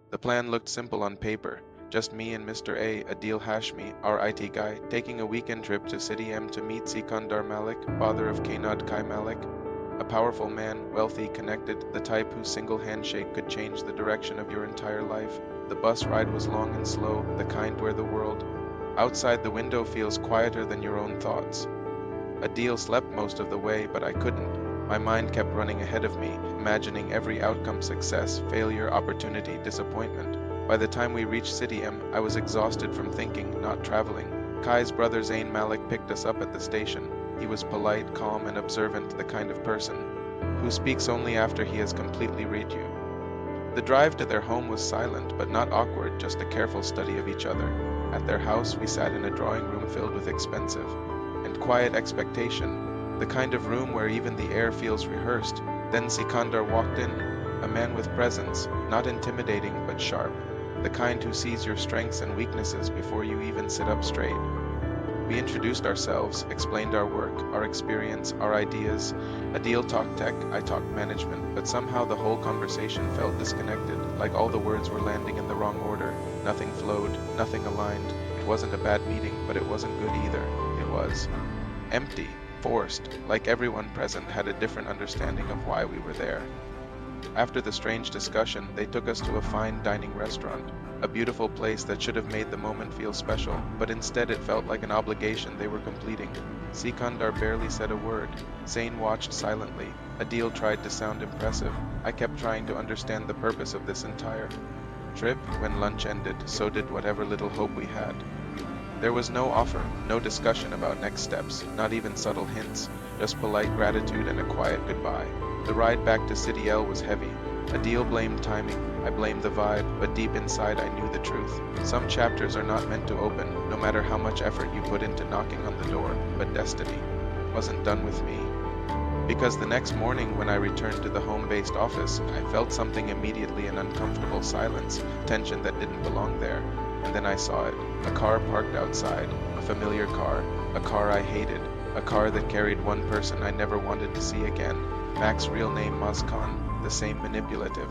The plan looked simple on paper. Just me and Mr. A, Adil Hashmi, our IT guy, taking a weekend trip to City M to meet Sikandar Malik, father of Kanad Kai Malik. A powerful man, wealthy, connected, the type whose single handshake could change the direction of your entire life. The bus ride was long and slow, the kind where the world outside the window feels quieter than your own thoughts. Adil slept most of the way, but I couldn't. My mind kept running ahead of me, imagining every outcome: success, failure, opportunity, disappointment. By the time we reached City M, I was exhausted from thinking, not traveling. Kai's brother Zain Malik picked us up at the station. He was polite, calm, and observant, the kind of person who speaks only after he has completely read you. The drive to their home was silent, but not awkward, just a careful study of each other. At their house, we sat in a drawing room filled with expensive and quiet expectation, the kind of room where even the air feels rehearsed. Then Sikandar walked in, a man with presence, not intimidating but sharp, the kind who sees your strengths and weaknesses before you even sit up straight. We introduced ourselves, explained our work, our experience, our ideas. Adil talked tech, I talked management, but somehow the whole conversation felt disconnected, like all the words were landing in the wrong order. Nothing flowed, nothing aligned. It wasn't a bad meeting, but it wasn't good either. It was empty, forced, like everyone present had a different understanding of why we were there. After the strange discussion, they took us to a fine dining restaurant, a beautiful place that should have made the moment feel special, but instead it felt like an obligation they were completing. Sikandar barely said a word. Zain watched silently. Adil tried to sound impressive. I kept trying to understand the purpose of this entire trip. When lunch ended, so did whatever little hope we had. There was no offer, no discussion about next steps, not even subtle hints, just polite gratitude and a quiet goodbye. The ride back to City L was heavy. Adil blamed timing, I blamed the vibe, but deep inside I knew the truth. Some chapters are not meant to open, no matter how much effort you put into knocking on the door, but destiny wasn't done with me. Because the next morning, when I returned to the home-based office, I felt something immediately: an uncomfortable silence, tension that didn't belong there. And then I saw it. A car parked outside, a familiar car, a car I hated, a car that carried one person I never wanted to see again. Mac's real name Mazkan, the same manipulative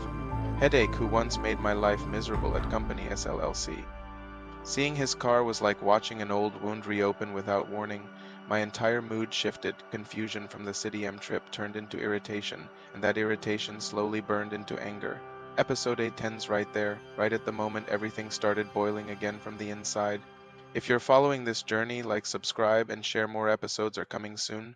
headache who once made my life miserable at company SLLC. Seeing his car was like watching an old wound reopen without warning. My entire mood shifted. Confusion from the City M trip turned into irritation, and that irritation slowly burned into anger. Episode 8 ends right there, right at the moment everything started boiling again from the inside. If you're following this journey, like, subscribe, and share. More episodes are coming soon.